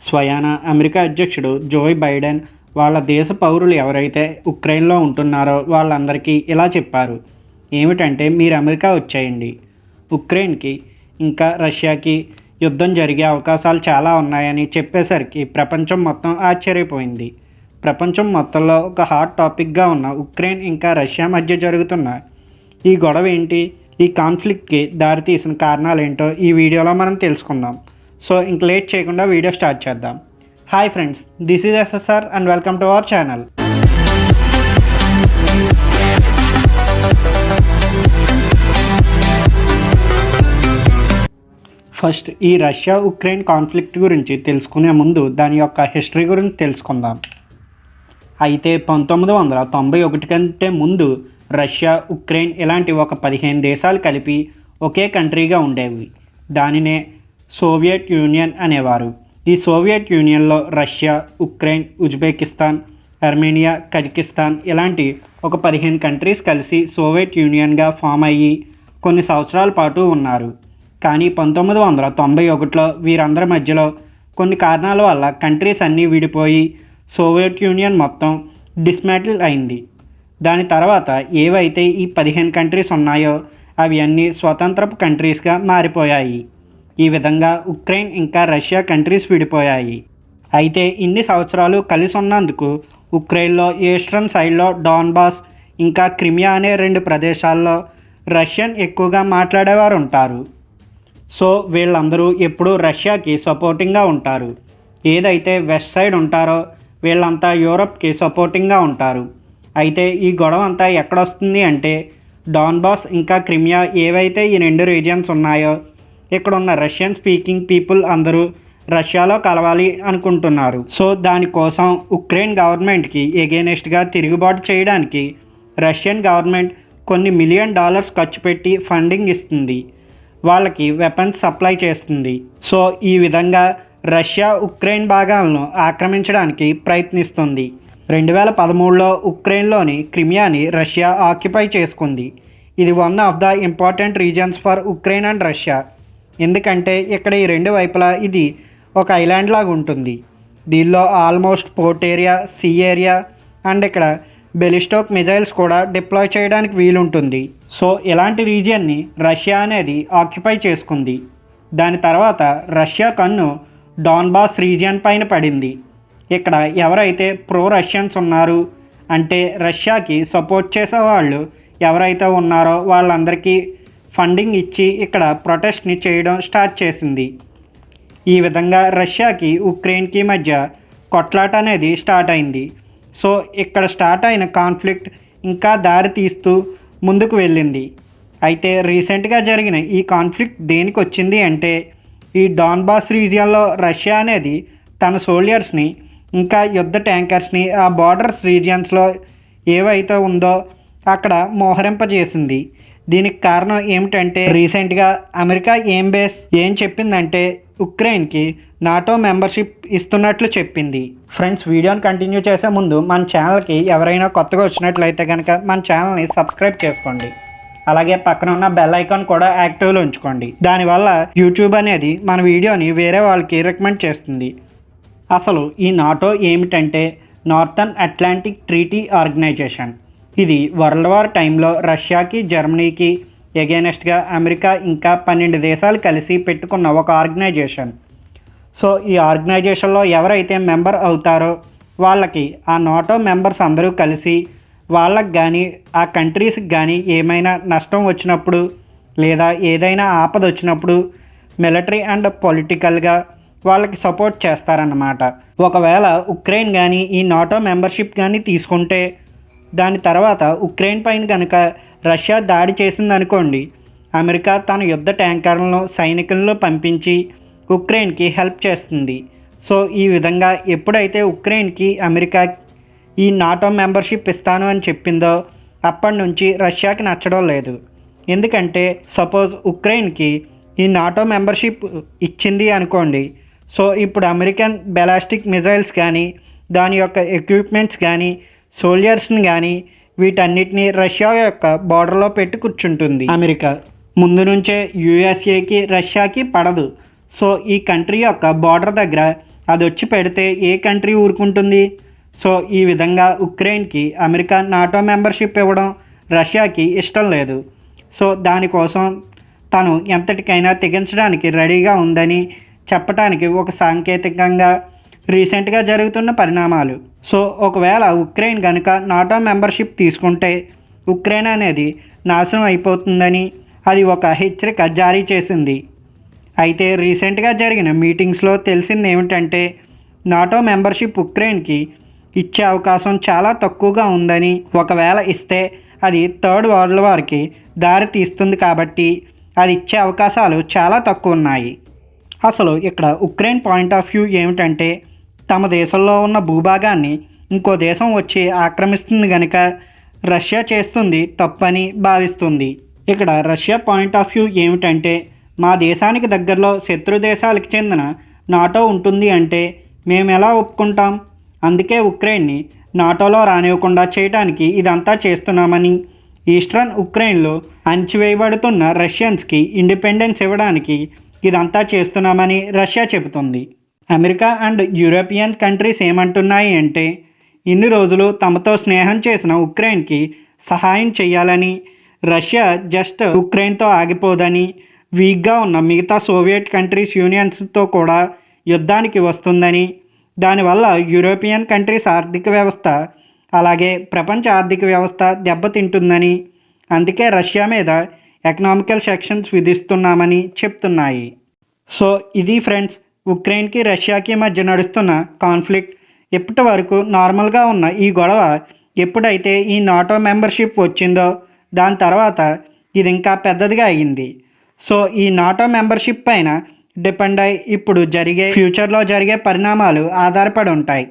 స్వయాన అమెరికా అధ్యక్షుడు Joe Biden వాళ్ళ దేశ పౌరులు ఎవరైతే ఉక్రెయిన్లో ఉంటున్నారో వాళ్ళందరికీ ఇలా చెప్పారు. ఏమిటంటే, మీరు అమెరికా వచ్చేయండి. ఉక్రెయిన్కి ఇంకా రష్యాకి యుద్ధం జరిగే అవకాశాలు చాలా ఉన్నాయని చెప్పేసరికి ప్రపంచం మొత్తం ఆశ్చర్యపోయింది. ప్రపంచం మొత్తంలో ఒక హాట్ టాపిక్గా ఉన్న ఉక్రెయిన్ ఇంకా రష్యా మధ్య జరుగుతున్న ఈ గొడవ ఏంటి, ఈ కాన్ఫ్లిక్ట్కి దారితీసిన కారణాలు ఏంటో ఈ వీడియోలో మనం తెలుసుకుందాం. సో ఇంక లేట్ చేయకుండా వీడియో స్టార్ట్ చేద్దాం. Hi friends, this is SSR and welcome to our channel. First ఈ రష్యా ఉక్రెయిన్ కాన్ఫ్లిక్ట్ గురించి తెలుసుకునే ముందు దాని యొక్క హిస్టరీ గురించి తెలుసుకుందాం. అయితే 1991 కంటే ముందు రష్యా, ఉక్రెయిన్ ఇలాంటి ఒక 15 దేశాలు కలిపి ఒకే కంట్రీగా ఉండేవి. దానినే సోవియట్ యూనియన్ అనేవారు. ఈ సోవియట్ యూనియన్లో Russia, Ukraine, Uzbekistan, Armenia, Kazakhstan ఇలాంటి ఒక 15 కంట్రీస్ కలిసి సోవియట్ యూనియన్గా ఫామ్ అయ్యి కొన్ని సంవత్సరాల పాటు ఉన్నారు. కానీ 1991లో వీరందరి మధ్యలో కొన్ని కారణాల వల్ల కంట్రీస్ అన్నీ విడిపోయి సోవియట్ యూనియన్ మొత్తం డిస్మాంటిల్ అయింది. దాని తర్వాత ఏవైతే ఈ 15 కంట్రీస్ ఉన్నాయో అవి అన్నీ స్వతంత్రపు కంట్రీస్గా మారిపోయాయి. ఈ విధంగా ఉక్రెయిన్ ఇంకా రష్యా కంట్రీస్ విడిపోయాయి. అయితే ఇన్ని సంవత్సరాలు కలిసి ఉన్నందుకు ఉక్రెయిన్లో ఈస్టర్న్ సైడ్లో డాన్బాస్ ఇంకా క్రిమియా అనే 2 ప్రదేశాల్లో రష్యన్ ఎక్కువగా మాట్లాడేవారు ఉంటారు. సో వీళ్ళందరూ ఎప్పుడూ రష్యాకి సపోర్టింగ్గా ఉంటారు. ఏదైతే వెస్ట్ సైడ్ ఉంటారో వీళ్ళంతా యూరప్కి సపోర్టింగ్గా ఉంటారు. అయితే ఈ గొడవ అంతా ఎక్కడొస్తుంది అంటే, డాన్బాస్ ఇంకా క్రిమియా ఏవైతే ఈ 2 రీజియన్స్ ఉన్నాయో ఇక్కడ ఉన్న రష్యన్ స్పీకింగ్ పీపుల్ అందరూ రష్యాలో కలవాలి అనుకుంటున్నారు. సో దానికోసం ఉక్రెయిన్ గవర్నమెంట్కి ఎగెనెస్ట్గా తిరుగుబాటు చేయడానికి రష్యన్ గవర్నమెంట్ కొన్ని $1 మిలియన్ ఖర్చు పెట్టి ఫండింగ్ ఇస్తుంది. వాళ్ళకి వెపన్స్ సప్లై చేస్తుంది. సో ఈ విధంగా రష్యా ఉక్రెయిన్ భాగాలను ఆక్రమించడానికి ప్రయత్నిస్తుంది. 2013లో ఉక్రెయిన్లోని క్రిమియాని రష్యా ఆక్యుపై చేసుకుంది. ఇది one of the important reasons for Ukraine and Russia. ఎందుకంటే ఇక్కడ ఈ 2 వైపులా ఇది ఒక ఐలాండ్ లాగా ఉంటుంది. దీనిలో almost port area, sea area and ఇక్కడ బెలిస్టోక్ మిజైల్స్ కూడా డిప్లాయ్ చేయడానికి వీలుంటుంది. సో ఇలాంటి రీజియన్ని రష్యా అనేది ఆక్యుపై చేసుకుంది. దాని తర్వాత రష్యా కన్ను డాన్బాస్ రీజియన్ పైన పడింది. ఇక్కడ ఎవరైతే ప్రో రష్యన్స్ ఉన్నారు అంటే రష్యాకి సపోర్ట్ చేసేవాళ్ళు ఎవరైతే ఉన్నారో వాళ్ళందరికీ ఫండింగ్ ఇచ్చి ఇక్కడ ప్రొటెస్ట్ని చేయడం స్టార్ట్ చేసింది. ఈ విధంగా రష్యాకి ఉక్రెయిన్కి మధ్య కొట్లాట అనేది స్టార్ట్ అయింది. సో ఇక్కడ స్టార్ట్ అయిన కాన్ఫ్లిక్ట్ ఇంకా దారి తీస్తూ ముందుకు వెళ్ళింది. అయితే రీసెంట్గా జరిగిన ఈ కాన్ఫ్లిక్ట్ దేనికి వచ్చింది అంటే, ఈ డాన్బాస్ రీజియన్లో రష్యా అనేది తన సోల్జర్స్ని ఇంకా యుద్ధ ట్యాంకర్స్ని ఆ బార్డర్స్ రీజియన్స్లో ఏవైతే ఉందో అక్కడ మోహరింపజేసింది. దీనికి కారణం ఏమిటంటే, రీసెంట్గా అమెరికా ఏం చెప్పిందంటే ఉక్రెయిన్కి నాటో మెంబర్షిప్ ఇస్తున్నట్లు చెప్పింది. ఫ్రెండ్స్, వీడియోని కంటిన్యూ చేసే ముందు మన ఛానల్కి ఎవరైనా కొత్తగా వచ్చినట్లయితే కనుక మన ఛానల్ని సబ్స్క్రైబ్ చేసుకోండి. అలాగే పక్కన ఉన్న బెల్ ఐకాన్ కూడా యాక్టివ్లో ఉంచుకోండి. దానివల్ల యూట్యూబ్ అనేది మన వీడియోని వేరే వాళ్ళకి రికమెండ్ చేస్తుంది. అసలు ఈ నాటో ఏమిటంటే, నార్థన్ అట్లాంటిక్ ట్రీటీ ఆర్గనైజేషన్. ఇది వరల్డ్ వార్ టైంలో రష్యాకి, జర్మనీకి ఎగెనెస్ట్గా అమెరికా ఇంకా 12 దేశాలు కలిసి పెట్టుకున్న ఒక ఆర్గనైజేషన్. సో ఈ ఆర్గనైజేషన్లో ఎవరైతే మెంబర్ అవుతారో వాళ్ళకి ఆ నాటో మెంబర్స్ అందరూ కలిసి వాళ్ళకి కానీ ఆ కంట్రీస్కి కానీ ఏమైనా నష్టం వచ్చినప్పుడు లేదా ఏదైనా ఆపద వచ్చినప్పుడు మిలిటరీ అండ్ పొలిటికల్గా వాళ్ళకి సపోర్ట్ చేస్తారన్నమాట. ఒకవేళ ఉక్రెయిన్ కానీ ఈ నాటో మెంబర్షిప్ కానీ తీసుకుంటే దాని తర్వాత ఉక్రెయిన్ పైన కనుక రష్యా దాడి చేసిందనుకోండి, అమెరికా తన యుద్ధ ట్యాంకర్లను, సైనికులను పంపించి ఉక్రెయిన్కి హెల్ప్ చేస్తుంది. సో ఈ విధంగా ఎప్పుడైతే ఉక్రెయిన్కి అమెరికా ఈ నాటో మెంబర్షిప్ ఇస్తాను అని చెప్పిందో అప్పటి నుంచి రష్యాకి నచ్చడం లేదు. ఎందుకంటే సపోజ్ ఉక్రెయిన్కి ఈ నాటో మెంబర్షిప్ ఇచ్చింది అనుకోండి, సో ఇప్పుడు అమెరికన్ బ్యాలిస్టిక్ మిజైల్స్ కానీ దాని యొక్క ఎక్విప్మెంట్స్ కానీ సోల్జర్స్ని కానీ వీటన్నిటిని రష్యా యొక్క బార్డర్లో పెట్టి కూర్చుంటుంది. అమెరికా ముందు నుంచే యూఎస్ఏకి రష్యాకి పడదు. సో ఈ కంట్రీ యొక్క బార్డర్ దగ్గర అది వచ్చి పెడితే ఏ కంట్రీ ఊరుకుంటుంది? సో ఈ విధంగా ఉక్రెయిన్కి అమెరికా నాటో మెంబర్షిప్ ఇవ్వడం రష్యాకి ఇష్టం లేదు. సో దానికోసం తను ఎంతటికైనా తెగించడానికి రెడీగా ఉందని చెప్పడానికి ఒక సాంకేతికంగా రీసెంట్గా జరుగుతున్న పరిణామాలు. సో ఒకవేళ ఉక్రెయిన్ కనుక నాటో మెంబర్షిప్ తీసుకుంటే ఉక్రెయిన్ అనేది నాశనం అయిపోతుందని అది ఒక హెచ్చరిక జారీ చేసింది. అయితే రీసెంట్గా జరిగిన మీటింగ్స్లో తెలిసింది ఏమిటంటే నాటో మెంబర్షిప్ ఉక్రెయిన్కి ఇచ్చే అవకాశం చాలా తక్కువగా ఉందని, ఒకవేళ ఇస్తే అది థర్డ్ వరల్డ్ వార్కి దారి తీస్తుంది కాబట్టి అది ఇచ్చే అవకాశాలు చాలా తక్కువ ఉన్నాయి. అసలు ఇక్కడ ఉక్రెయిన్ పాయింట్ ఆఫ్ వ్యూ ఏమిటంటే తమ దేశంలో ఉన్న భూభాగాన్ని ఇంకో దేశం వచ్చి ఆక్రమిస్తుంది కనుక రష్యా చేస్తుంది తప్పని భావిస్తుంది. ఇక్కడ రష్యా పాయింట్ ఆఫ్ వ్యూ ఏమిటంటే మా దేశానికి దగ్గరలో శత్రు దేశాలకు చెందిన నాటో ఉంటుంది అంటే మేము ఎలా ఒప్పుకుంటాం? అందుకే ఉక్రెయిన్ని నాటోలో రానివ్వకుండా చేయడానికి ఇదంతా చేస్తున్నామని, ఈస్టర్న్ ఉక్రెయిన్లో అణచివేయబడుతున్న రష్యన్స్కి ఇండిపెండెన్స్ ఇవ్వడానికి ఇదంతా చేస్తున్నామని రష్యా చెబుతుంది. అమెరికా అండ్ యూరోపియన్ కంట్రీస్ ఏమంటున్నాయి అంటే ఇన్ని రోజులు తమతో స్నేహం చేసిన ఉక్రెయిన్కి సహాయం చేయాలని, రష్యా జస్ట్ ఉక్రెయిన్తో ఆగిపోదని, వీక్గా ఉన్న మిగతా సోవియట్ కంట్రీస్ యూనియన్స్తో కూడా యుద్ధానికి వస్తుందని, దానివల్ల యూరోపియన్ కంట్రీస్ ఆర్థిక వ్యవస్థ అలాగే ప్రపంచ ఆర్థిక వ్యవస్థ దెబ్బతింటుందని, అందుకే రష్యా మీద ఎకనామికల్ సెక్షన్స్ విధిస్తున్నామని చెప్తున్నాయి. సో ఇది ఫ్రెండ్స్, ఉక్రెయిన్కి రష్యాకి మధ్య నడుస్తున్న కాన్ఫ్లిక్ట్. ఇప్పటి వరకు నార్మల్గా ఉన్న ఈ గొడవ ఎప్పుడైతే ఈ నాటో మెంబర్షిప్ వచ్చిందో దాని తర్వాత ఇది ఇంకా పెద్దదిగా అయ్యింది. సో ఈ నాటో మెంబర్షిప్ పైన డిపెండ్ అయి ఇప్పుడు ఫ్యూచర్లో జరిగే పరిణామాలు ఆధారపడి ఉంటాయి.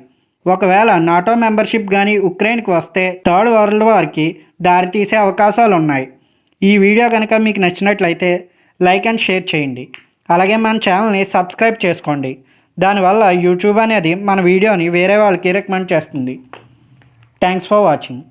ఒకవేళ నాటో మెంబర్షిప్ కానీ ఉక్రెయిన్కి వస్తే థర్డ్ వరల్డ్ వార్కి దారితీసే అవకాశాలు ఉన్నాయి. ఈ వీడియో కనుక మీకు నచ్చినట్లయితే లైక్ అండ్ షేర్ చేయండి. అలాగే మన ఛానల్ని సబ్స్క్రైబ్ చేసుకోండి. దానివల్ల యూట్యూబ్ అనేది మన వీడియోని వేరే వాళ్ళకి రికమెండ్ చేస్తుంది. Thanks for watching.